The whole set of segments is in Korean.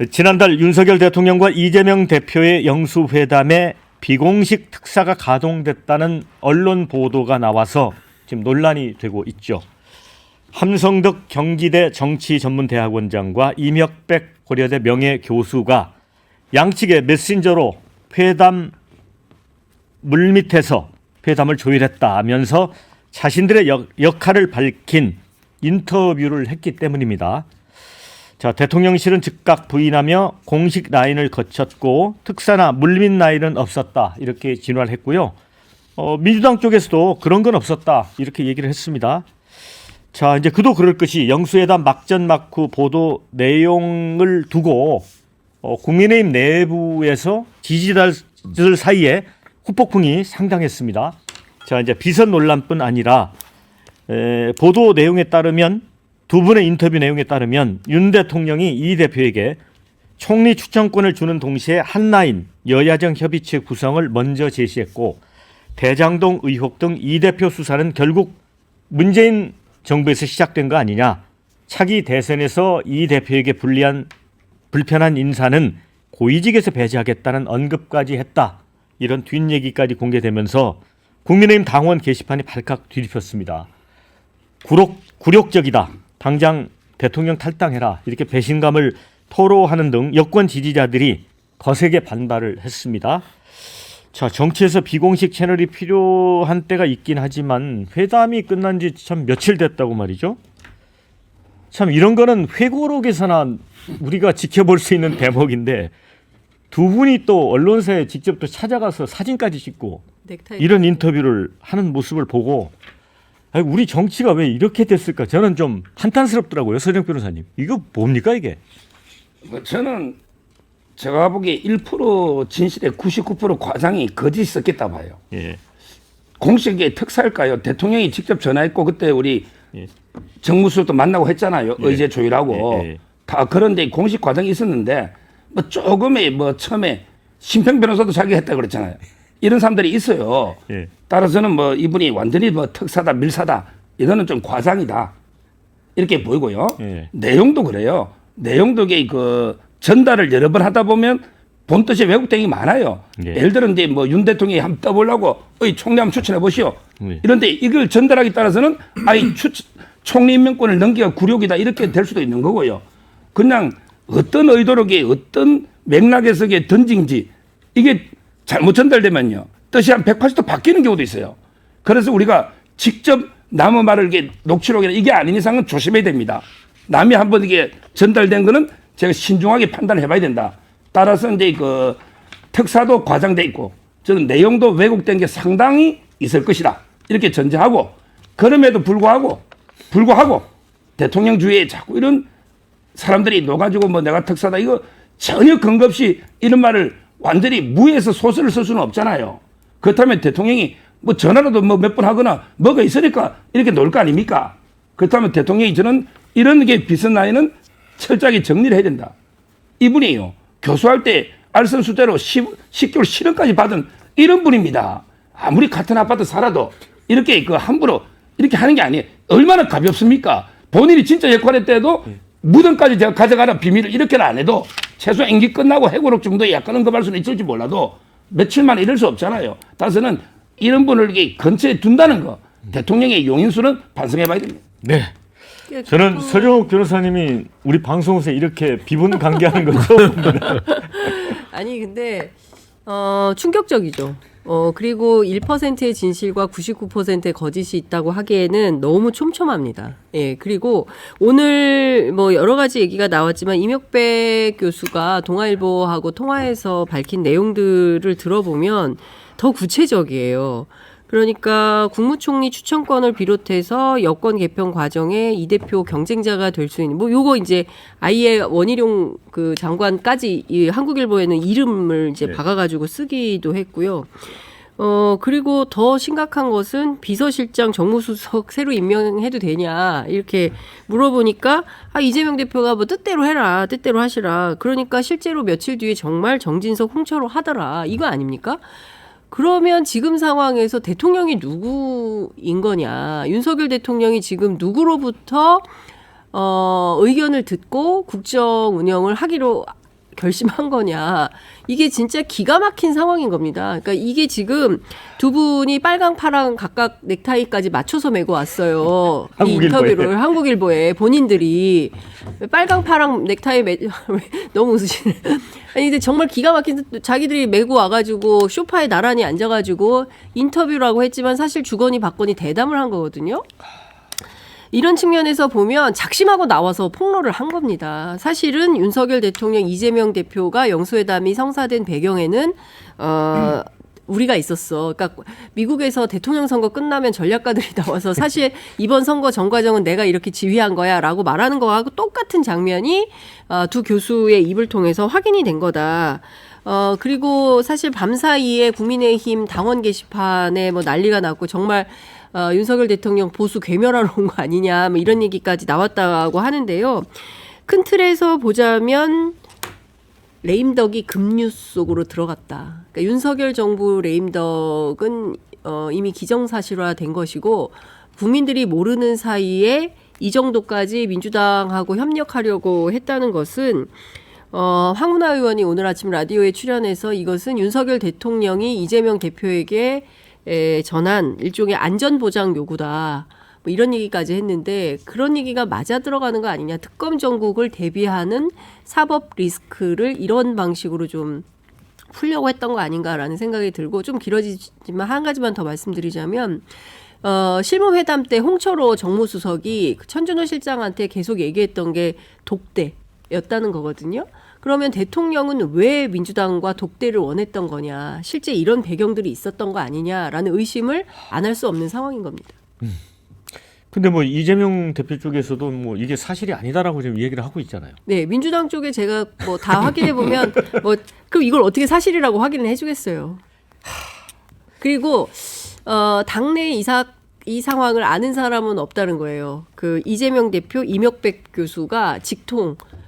지난달 윤석열 대통령과 이재명 대표의 영수회담에 비공식 특사가 가동됐다는 언론 보도가 나와서 지금 논란이 되고 있죠. 함성덕 경기대 정치전문대학원장과 이명백 고려대 명예교수가 양측의 메신저로 회담 물밑에서 회담을 조율했다 하면서 자신들의 역할을 밝힌 인터뷰를 했기 때문입니다. 자, 대통령실은 즉각 부인하며 공식 라인을 거쳤고 특사나 물밑 라인은 없었다 이렇게 진화를 했고요. 민주당 쪽에서도 그런 건 없었다 이렇게 얘기를 했습니다. 자, 이제 그도 그럴 것이 영수회담 막전 막후 보도 내용을 두고 국민의힘 내부에서 지지자들 사이에 후폭풍이 상당했습니다. 자, 이제 비선 논란뿐 아니라 보도 내용에 따르면 두 분의 인터뷰 내용에 따르면 윤 대통령이 이 대표에게 총리 추천권을 주는 동시에 한라인 여야정 협의체 구성을 먼저 제시했고 대장동 의혹 등 이 대표 수사는 결국 문재인 정부에서 시작된 거 아니냐. 차기 대선에서 이 대표에게 불편한 인사는 고위직에서 배제하겠다는 언급까지 했다. 이런 뒷얘기까지 공개되면서 국민의힘 당원 게시판이 발칵 뒤집혔습니다. 굴욕적이다. 당장 대통령 탈당해라. 이렇게 배신감을 토로하는 등 여권 지지자들이 거세게 반발을 했습니다. 자, 정치에서 비공식 채널이 필요한 때가 있긴 하지만 회담이 끝난 지 참 며칠 됐다고 말이죠. 참 이런 거는 회고록에서나 우리가 지켜볼 수 있는 대목인데 두 분이 또 언론사에 직접 또 찾아가서 사진까지 찍고 이런 인터뷰를 하는 모습을 보고 우리 정치가 왜 이렇게 됐을까? 저는 좀 한탄스럽더라고요. 서정 변호사님. 이거 뭡니까 이게? 저는 제가 보기에 1% 진실에 99% 과장이 거짓이 섞였다 봐요. 예. 공식의 특사일까요? 대통령이 직접 전화했고 그때 우리 정무수도 만나고 했잖아요. 의제 조율하고. 다 그런데 공식 과정이 있었는데 뭐 조금의 뭐 처음에 심평 변호사도 자기가 했다 그랬잖아요. 이런 사람들이 있어요. 따라서는 뭐 이분이 완전히 뭐 특사다 밀사다 이거는 좀 과장이다 이렇게 보이고요. 내용도 그래요. 내용도 이게 그 전달을 여러 번 하다 보면 본 뜻의 왜곡됨이 많아요. 예를 들어 이제 뭐 윤 대통령이 한번 떠보려고 총리 한번 추천해 보시오. 이런데 이걸 전달하기 따라서는 총리 임명권을 넘기가 굴욕이다 이렇게 될 수도 있는 거고요. 그냥 어떤 의도로게 어떤 맥락에서 던진지 이게 잘못 전달되면요. 뜻이 한 180도 바뀌는 경우도 있어요. 그래서 우리가 직접 남의 말을 이게 녹취록이나 이게 아닌 이상은 조심해야 됩니다. 남이 한번 이게 전달된 거는 제가 신중하게 판단을 해봐야 된다. 따라서 이제 그 특사도 과장돼 있고 저는 내용도 왜곡된 게 상당히 있을 것이다. 이렇게 전제하고 그럼에도 불구하고 대통령 주위에 자꾸 이런 사람들이 놓가지고 뭐 내가 특사다 이거 전혀 근거 없이 이런 말을 완전히 무에서 소설을 쓸 수는 없잖아요. 그렇다면 대통령이 뭐 전화라도 뭐 몇 번 하거나 뭐가 있으니까 이렇게 놓을 거 아닙니까? 그렇다면 대통령이 저는 이런 게 비선 라인은 철저하게 정리를 해야 된다. 이분이요. 교수할 때 알선 수대로 10개월 실형까지 받은 이런 분입니다. 아무리 같은 아파트 살아도 이렇게 그 함부로 이렇게 하는 게 아니에요. 얼마나 가볍습니까? 본인이 진짜 역할할 때도 무덤까지 제가 가져가라 비밀을 이렇게는 안 해도 최소 임기 끝나고 해고록 정도의 약간 언급할 수는 있을지 몰라도 며칠 만에 이럴 수 없잖아요. 따라서는 이런 분을 이렇게 근처에 둔다는 거 대통령의 용인수는 반성해 봐야 됩니다. 네. 저는 서정욱 변호사님이 우리 방송에서 이렇게 비분관계하는 거 처음 봅니다. 아니 근데 충격적이죠. 그리고 1%의 진실과 99%의 거짓이 있다고 하기에는 너무 촘촘합니다. 예, 그리고 오늘 뭐 여러 가지 얘기가 나왔지만 이명백 교수가 동아일보하고 통화해서 밝힌 내용들을 들어보면 더 구체적이에요. 그러니까 국무총리 추천권을 비롯해서 여권 개편 과정에 이 대표 경쟁자가 될 수 있는 뭐 요거 이제 아예 원희룡 그 장관까지 이 한국일보에는 이름을 이제 박아가지고 쓰기도 했고요. 그리고 더 심각한 것은 비서실장 정무수석 새로 임명해도 되냐 이렇게 물어보니까 이재명 대표가 뭐 뜻대로 해라 뜻대로 하시라 그러니까 실제로 며칠 뒤에 정말 정진석 홍철호 하더라 이거 아닙니까? 그러면 지금 상황에서 대통령이 누구인 거냐. 윤석열 대통령이 지금 누구로부터 의견을 듣고 국정 운영을 하기로 결심한 거냐. 이게 진짜 기가 막힌 상황인 겁니다. 그러니까 이게 지금 두 분이 빨강 파랑 각각 넥타이까지 맞춰서 메고 왔어요. 이 한국일보에. 인터뷰를 한국일보에 본인들이 빨강 파랑 넥타이 너무 웃으시네. 아니 근데 정말 기가 막힌 자기들이 메고 와가지고 소파에 나란히 앉아가지고 인터뷰라고 했지만 사실 주거니 받거니 대담을 한 거거든요. 이런 측면에서 보면 작심하고 나와서 폭로를 한 겁니다. 사실은 윤석열 대통령, 이재명 대표가 영수회담이 성사된 배경에는 우리가 있었어. 그러니까 미국에서 대통령 선거 끝나면 전략가들이 나와서 사실 이번 선거 전 과정은 내가 이렇게 지휘한 거야라고 말하는 거하고 똑같은 장면이 두 교수의 입을 통해서 확인이 된 거다. 그리고 사실 밤사이에 국민의힘 당원 게시판에 뭐 난리가 났고 정말 윤석열 대통령 보수 괴멸하러 온 거 아니냐 뭐 이런 얘기까지 나왔다고 하는데요. 큰 틀에서 보자면 레임덕이 급류 속으로 들어갔다. 그러니까 윤석열 정부 레임덕은 이미 기정사실화된 것이고 국민들이 모르는 사이에 이 정도까지 민주당하고 협력하려고 했다는 것은 황운하 의원이 오늘 아침 라디오에 출연해서 이것은 윤석열 대통령이 이재명 대표에게 전한 일종의 안전보장 요구다. 뭐 이런 얘기까지 했는데 그런 얘기가 맞아 들어가는 거 아니냐. 특검 정국을 대비하는 사법 리스크를 이런 방식으로 좀 풀려고 했던 거 아닌가라는 생각이 들고 좀 길어지지만 한 가지만 더 말씀드리자면 실무회담 때 홍철호 정무수석이 천준호 실장한테 계속 얘기했던 게 독대였다는 거거든요. 그러면 대통령은 왜 민주당과 독대를 원했던 거냐. 실제 이런 배경들이 있었던 거 아니냐라는 의심을 안 할 수 없는 상황인 겁니다. 근데 뭐 이재명 대표 쪽에서도 뭐 이게 사실이 아니다라고 지금 얘기를 하고 있잖아요. 네, 민주당 쪽에 제가 뭐 다 확인해 보면 그럼 이걸 어떻게 사실이라고 확인을 해주겠어요. 그리고 당내 이 상황을 아는 사람은 없다는 거예요. 그 이재명 대표, 이명백 교수가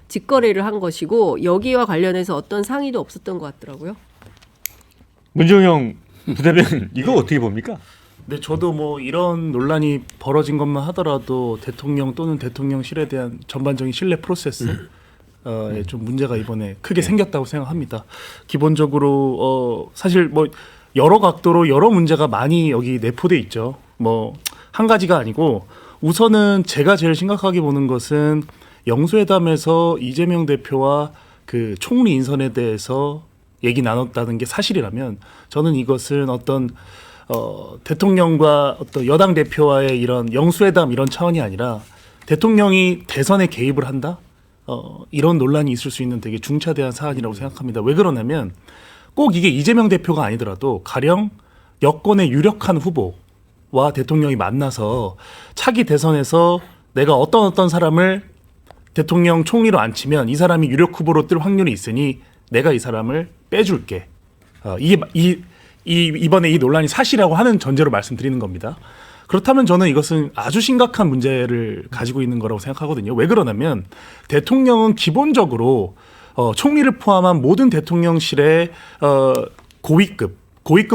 직거래를 한 것이고 여기와 관련해서 어떤 상의도 없었던 것 같더라고요. 문정영 부대변인 이거 어떻게 봅니까? 네, 저도 뭐 이런 논란이 벌어진 것만 하더라도 대통령 또는 대통령실에 대한 전반적인 신뢰 프로세스에 좀 문제가 이번에 크게 생겼다고 생각합니다. 기본적으로 사실 뭐 여러 각도로 여러 문제가 많이 여기 내포돼 있죠. 뭐 한 가지가 아니고 우선은 제가 제일 심각하게 보는 것은 영수회담에서 이재명 대표와 그 총리 인선에 대해서 얘기 나눴다는 게 사실이라면 저는 이것은 어떤 대통령과 어떤 여당 대표와의 이런 영수회담 이런 차원이 아니라 대통령이 대선에 개입을 한다? 이런 논란이 있을 수 있는 되게 중차대한 사안이라고 생각합니다. 왜 그러냐면 꼭 이게 이재명 대표가 아니더라도 가령 여권의 유력한 후보와 대통령이 만나서 차기 대선에서 내가 어떤 사람을 대통령 총리로 앉히면 이 사람이 유력 후보로 뜰 확률이 있으니 내가 이 사람을 빼줄게. 이번에 이 논란이 사실이라고 하는 전제로 말씀드리는 겁니다. 그렇다면 저는 이것은 아주 심각한 문제를 가지고 있는 거라고 생각하거든요. 왜 그러냐면 대통령은 기본적으로 총리를 포함한 모든 대통령실의 고위급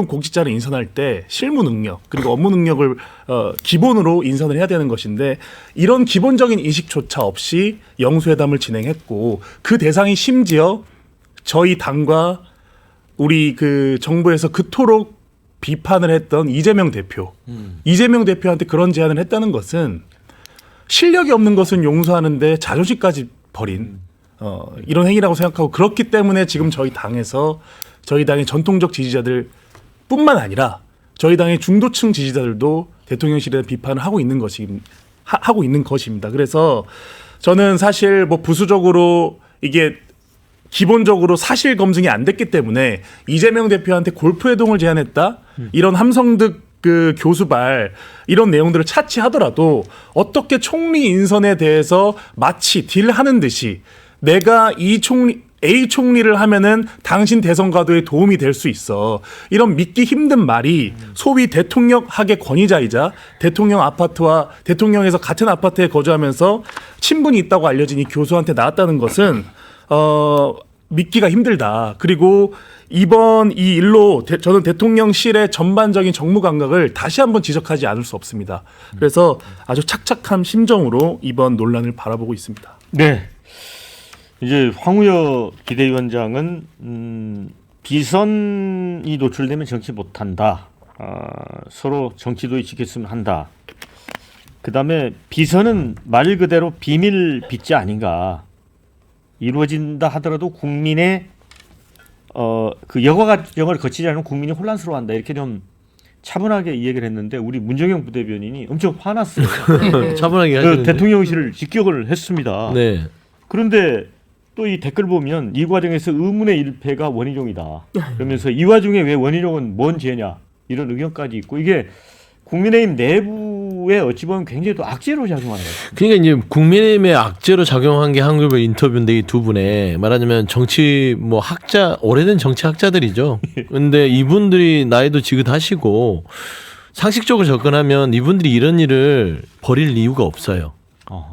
공직자를 인선할 때 실무 능력 그리고 업무 능력을 기본으로 인선을 해야 되는 것인데 이런 기본적인 인식조차 없이 영수회담을 진행했고 그 대상이 심지어 저희 당과 우리 그 정부에서 그토록 비판을 했던 이재명 대표한테 그런 제안을 했다는 것은 실력이 없는 것은 용서하는데 자존심까지 버린 이런 행위라고 생각하고 그렇기 때문에 지금 저희 당의 전통적 지지자들 뿐만 아니라 저희 당의 중도층 지지자들도 대통령실에 비판을 하고 있는 것입니다. 그래서 저는 사실 뭐 부수적으로 이게 기본적으로 사실 검증이 안 됐기 때문에 이재명 대표한테 골프 회동을 제안했다 이런 함성득 그 교수발 이런 내용들을 차치하더라도 어떻게 총리 인선에 대해서 마치 딜하는 듯이 내가 A 총리를 하면은 당신 대선 가도에 도움이 될 수 있어. 이런 믿기 힘든 말이 소위 대통령학의 권위자이자 대통령 아파트와 대통령에서 같은 아파트에 거주하면서 친분이 있다고 알려진 이 교수한테 나왔다는 것은 믿기가 힘들다. 그리고 이번 이 일로 저는 대통령실의 전반적인 정무 감각을 다시 한번 지적하지 않을 수 없습니다. 그래서 아주 착착한 심정으로 이번 논란을 바라보고 있습니다. 네. 이제 황우여 비대위원장은 비선이 노출되면 정치 못한다. 서로 정치도의 지켰으면 한다. 그다음에 비선은 말 그대로 비밀 빚자 아닌가. 이루어진다 하더라도 국민의 그 여과 과정을 거치지 않으면 국민이 혼란스러워한다. 이렇게 좀 차분하게 이 얘기를 했는데 우리 문정영 부대변인이 엄청 화났어요. 차분하게 하시는데. 대통령실을 직격을 했습니다. 네. 그런데 또 이 댓글 보면 이 과정에서 의문의 일패가 원희룡이다. 그러면서 이 와중에 왜 원희룡은 뭔 죄냐 이런 의견까지 있고 이게 국민의힘 내부에 어찌 보면 굉장히 또 악재로 작용하는 거예요. 그러니까 이제 국민의힘의 악재로 작용한 게 한국의 인터뷰인데 이 두 분의 말하자면 정치 뭐 학자 오래된 정치 학자들이죠. 근데 이분들이 나이도 지긋하시고 상식적으로 접근하면 이분들이 이런 일을 벌일 이유가 없어요.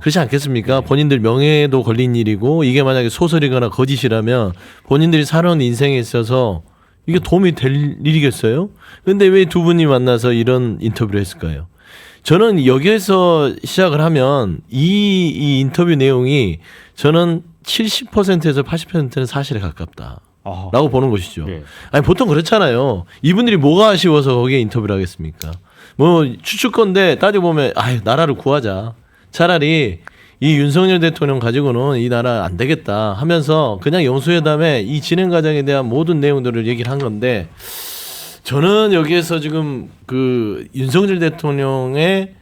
그렇지 않겠습니까? 본인들 명예에도 걸린 일이고 이게 만약에 소설이거나 거짓이라면 본인들이 살아온 인생에 있어서 이게 도움이 될 일이겠어요? 근데 왜 두 분이 만나서 이런 인터뷰를 했을까요? 저는 여기에서 시작을 하면 이 인터뷰 내용이 저는 70%에서 80%는 사실에 가깝다라고 보는 것이죠. 네. 아니 보통 그렇잖아요. 이분들이 뭐가 아쉬워서 거기에 인터뷰를 하겠습니까? 뭐 추측건데 따져보면 나라를 구하자. 차라리 이 윤석열 대통령 가지고는 이 나라 안 되겠다 하면서 그냥 영수회담에 이 진행 과정에 대한 모든 내용들을 얘기를 한 건데 저는 여기에서 지금 그 윤석열 대통령의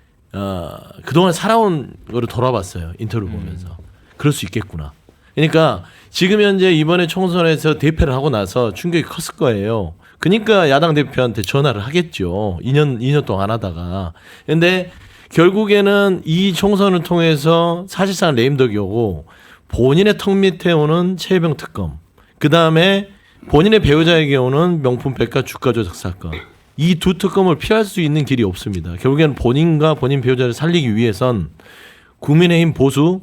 그동안 살아온 거를 돌아봤어요. 인터뷰 보면서. 그럴 수 있겠구나. 그러니까 지금 현재 이번에 총선에서 대패를 하고 나서 충격이 컸을 거예요. 그러니까 야당 대표한테 전화를 하겠죠. 2년 동안 안 하다가. 근데 결국에는 이 총선을 통해서 사실상 레임덕이 오고 본인의 턱 밑에 오는 최혜병 특검, 그 다음에 본인의 배우자에게 오는 명품 백화 주가 조작 사건, 이 두 특검을 피할 수 있는 길이 없습니다. 결국에는 본인과 본인 배우자를 살리기 위해선 국민의힘 보수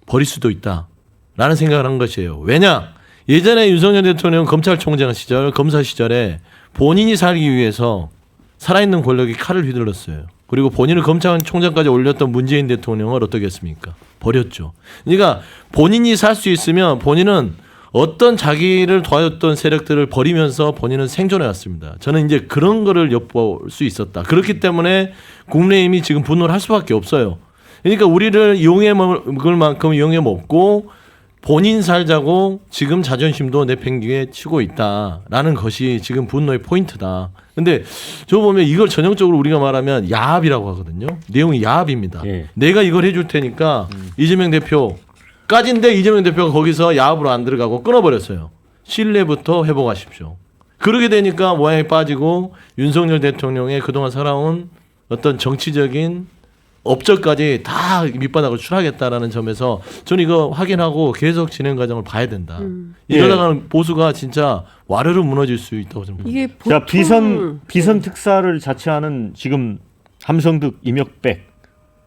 버릴 수도 있다라는 생각을 한 것이에요. 왜냐? 예전에 윤석열 대통령 검찰총장 시절, 검사 시절에 본인이 살기 위해서 살아있는 권력이 칼을 휘둘렀어요. 그리고 본인을 검찰총장까지 올렸던 문재인 대통령을 어떻게 했습니까? 버렸죠. 그러니까 본인이 살 수 있으면 본인은 어떤 자기를 도와줬던 세력들을 버리면서 본인은 생존해 왔습니다. 저는 이제 그런 거를 엿볼 수 있었다. 그렇기 때문에 국민의힘이 지금 분노를 할 수밖에 없어요. 그러니까 우리를 이용해 먹을 만큼 이용해 먹고 본인 살자고 지금 자존심도 내팽개에 치고 있다라는 것이 지금 분노의 포인트다. 근데 저 보면 이걸 전형적으로 우리가 말하면 야합이라고 하거든요. 내용이 야합입니다. 예. 내가 이걸 해줄 테니까 이재명 대표까지인데 이재명 대표가 거기서 야합으로 안 들어가고 끊어버렸어요. 신뢰부터 회복하십시오. 그러게 되니까 모양이 빠지고 윤석열 대통령의 그동안 살아온 어떤 정치적인 업적까지 다 밑바닥을 추락했다라는 점에서 저는 이거 확인하고 계속 진행 과정을 봐야 된다. 이러다가는 보수가 진짜 와르르 무너질 수 있다고 저는 봅니다. 이게 보통 자 비선 특사를 자처하는 지금 함성득 이명백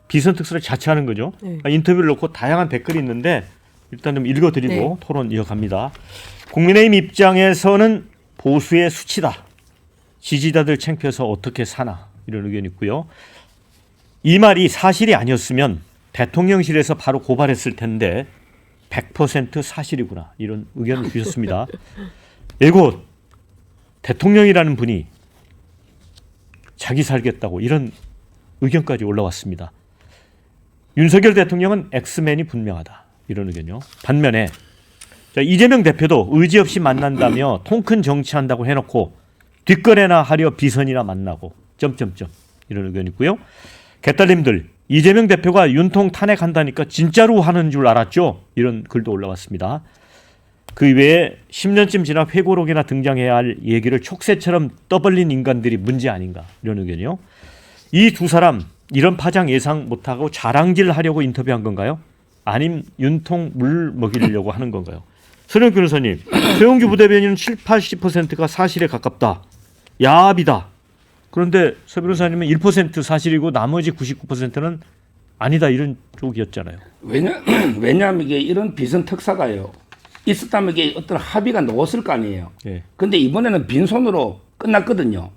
비선 특사를 자처하는 거죠. 네. 인터뷰를 놓고 다양한 댓글이 있는데 일단 좀 읽어드리고 네. 토론 이어갑니다. 국민의힘 입장에서는 보수의 수치다. 지지자들 창피해서 어떻게 사나 이런 의견이 있고요. 이 말이 사실이 아니었으면 대통령실에서 바로 고발했을 텐데 100% 사실이구나 이런 의견을 주셨습니다. 그리고 대통령이라는 분이 자기 살겠다고 이런 의견까지 올라왔습니다. 윤석열 대통령은 엑스맨이 분명하다 이런 의견요. 반면에 자, 이재명 대표도 의지 없이 만난다며 통큰 정치한다고 해놓고 뒷거래나 하려 비선이나 만나고 점점점 이런 의견이 있고요. 개딸님들 이재명 대표가 윤통 탄핵한다니까 진짜로 하는 줄 알았죠? 이런 글도 올라왔습니다. 그 외에 10년쯤 지나 회고록이나 등장해야 할 얘기를 촉새처럼 떠벌린 인간들이 문제 아닌가 이런 의견이요. 이 두 사람 이런 파장 예상 못하고 자랑질하려고 인터뷰한 건가요? 아님 윤통 물 먹이려고 하는 건가요? 손영 변호사님, 최용규 부대변인은 70-80%가 사실에 가깝다. 야합이다. 그런데 서 변호사님은 1% 사실이고 나머지 99%는 아니다 이런 쪽이었잖아요. 왜냐하면 이게 이런 비선 특사가요. 있었다면 이게 어떤 합의가 나왔을 거 아니에요. 예. 근데 이번에는 빈손으로 끝났거든요.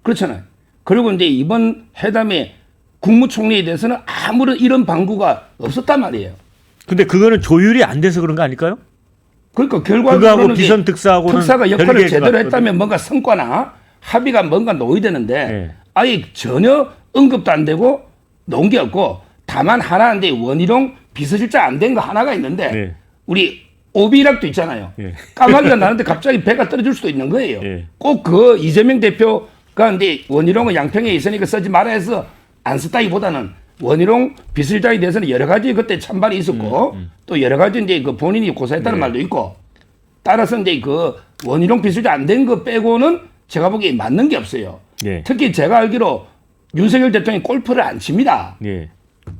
그렇잖아요. 그리고 이제 이번 회담에 국무총리에 대해서는 아무런 이런 방구가 없었단 말이에요. 근데 그거는 조율이 안 돼서 그런 거 아닐까요? 그러니까 그거하고 결과적으로는 비선 특사하고는 특사가 역할을 별개인 것 제대로 같거든요. 했다면 뭔가 성과나 합의가 뭔가 놓이되는데 네. 아예 전혀 언급도 안 되고 놓은 게 없고 다만 하나인데 원희룡 비서실장 안 된 거 하나가 있는데 네. 우리 오비락도 있잖아요. 네. 까마귀가 나는데 갑자기 배가 떨어질 수도 있는 거예요. 네. 꼭 그 이재명 대표가 근데 원희룡은 양평에 있으니까 쓰지 말아 해서 안 썼다기보다는 원희룡 비서실장에 대해서는 여러 가지 그때 찬반이 있었고 또 여러 가지 이제 그 본인이 고사했다는 말도 있고 따라서 이제 그 원희룡 비서실장 안 된 거 빼고는 제가 보기에 맞는 게 없어요. 예. 특히 제가 알기로 윤석열 대통령이 골프를 안 칩니다. 예.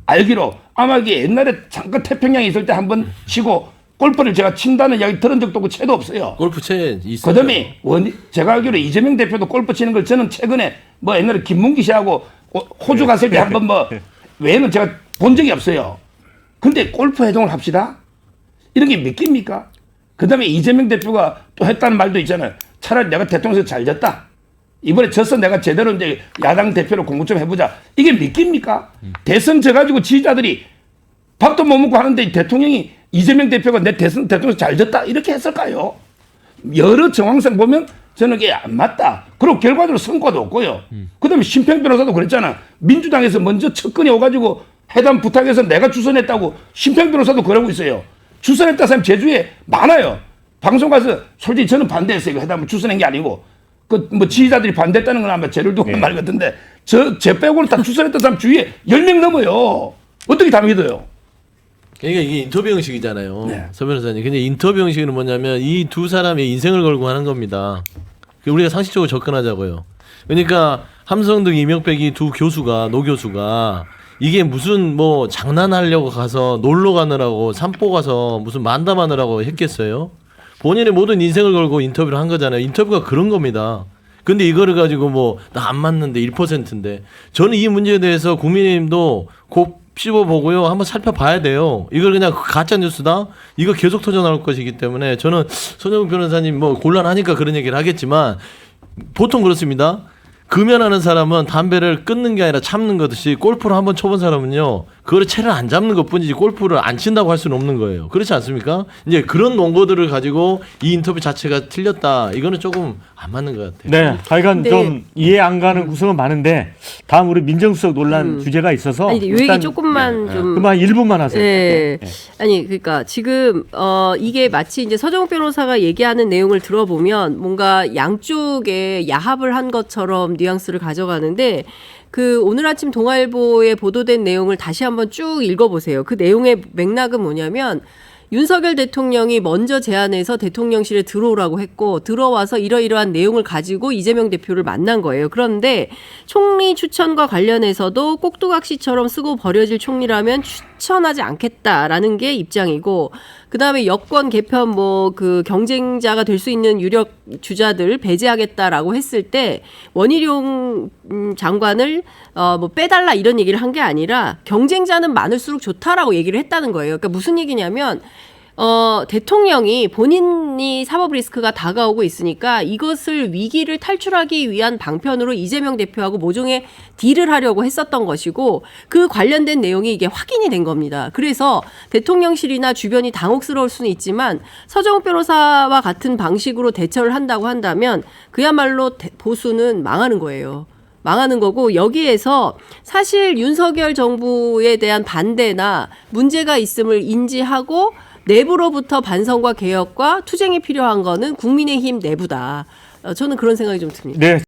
알기로 아마 이게 옛날에 잠깐 태평양에 있을 때 한번 치고 골프를 제가 친다는 이야기 들은 적도 없고 채도 없어요. 골프채 있어요. 그다음에 제가 알기로 이재명 대표도 골프 치는 걸 저는 최근에 뭐 옛날에 김문기 씨하고 호주 갔을 때 한번 뭐 외에는 제가 본 적이 없어요. 근데 골프 회동을 합시다? 이런 게 믿깁니까? 그다음에 이재명 대표가 또 했다는 말도 있잖아요. 차라리 내가 대통령에서 잘 졌다. 이번에 져서 내가 제대로 이제 야당 대표로 공부 좀 해보자. 이게 믿깁니까? 대선 져가지고 지지자들이 밥도 못 먹고 하는데 대통령이 이재명 대표가 내 대선 대통령 잘 졌다 이렇게 했을까요? 여러 정황상 보면 저는 이게 안 맞다. 그리고 결과적으로 성과도 없고요. 그다음에 심평 변호사도 그랬잖아. 민주당에서 먼저 첫건이 오가지고 회담 부탁해서 내가 주선했다고 심평 변호사도 그러고 있어요. 주선했다 사람 제주에 많아요. 방송 가서 솔직히 저는 반대했어요. 회담을 주선한 게 아니고 그 뭐 지지자들이 반대했다는 건 아마 죄를 두고 말 같은데 제 빼고는 다 주선했던 사람 주위에 10명 넘어요. 어떻게 다 믿어요? 그러니까 이게 인터뷰 형식이잖아요. 네. 서 변호사님. 근데 인터뷰 형식은 뭐냐면 이 두 사람의 인생을 걸고 하는 겁니다. 우리가 상식적으로 접근하자고요. 그러니까 함성등 이명백이 두 교수가 노 교수가 이게 무슨 뭐 장난하려고 가서 놀러 가느라고 산보 가서 무슨 만담하느라고 했겠어요? 본인의 모든 인생을 걸고 인터뷰를 한 거잖아요. 인터뷰가 그런 겁니다. 근데 이거를 가지고 뭐 나 안 맞는데 1%인데 저는 이 문제에 대해서 국민의힘도 곧 씹어보고요. 한번 살펴봐야 돼요. 이걸 그냥 가짜 뉴스다? 이거 계속 터져 나올 것이기 때문에 저는 손영욱 변호사님 뭐 곤란하니까 그런 얘기를 하겠지만 보통 그렇습니다. 금연하는 사람은 담배를 끊는 게 아니라 참는 거듯이 골프를 한번 쳐본 사람은요. 그거를 채를 안 잡는 것뿐이지 골프를 안 친다고 할 수는 없는 거예요. 그렇지 않습니까? 이제 그런 논거들을 가지고 이 인터뷰 자체가 틀렸다. 이거는 조금 안 맞는 것 같아요. 네, 하여간 근데- 좀 이해 안 가는 구성은 많은데 다음 우리 민정수석 논란 주제가 있어서 아니, 요 얘기 조금만 좀. 그만 1분만 하세요. 네. 아니 그러니까 지금 이게 마치 이제 서정욱 변호사가 얘기하는 내용을 들어보면 뭔가 양쪽에 야합을 한 것처럼 뉘앙스를 가져가는데 그 오늘 아침 동아일보에 보도된 내용을 다시 한번 쭉 읽어보세요. 그 내용의 맥락은 뭐냐면 윤석열 대통령이 먼저 제안해서 대통령실에 들어오라고 했고 들어와서 이러이러한 내용을 가지고 이재명 대표를 만난 거예요. 그런데 총리 추천과 관련해서도 꼭두각시처럼 쓰고 버려질 총리라면 추천하지 않겠다라는 게 입장이고 그다음에 여권 개편 뭐 그 경쟁자가 될 수 있는 유력 주자들 배제하겠다라고 했을 때 원희룡 장관을 뭐 빼달라 이런 얘기를 한 게 아니라 경쟁자는 많을수록 좋다라고 얘기를 했다는 거예요. 그러니까 무슨 얘기냐면 대통령이 본인이 사법 리스크가 다가오고 있으니까 이것을 위기를 탈출하기 위한 방편으로 이재명 대표하고 모종의 딜을 하려고 했었던 것이고 그 관련된 내용이 이게 확인이 된 겁니다. 그래서 대통령실이나 주변이 당혹스러울 수는 있지만 서정욱 변호사와 같은 방식으로 대처를 한다고 한다면 그야말로 보수는 망하는 거예요. 망하는 거고 여기에서 사실 윤석열 정부에 대한 반대나 문제가 있음을 인지하고 내부로부터 반성과 개혁과 투쟁이 필요한 거는 국민의힘 내부다. 저는 그런 생각이 좀 듭니다. 네,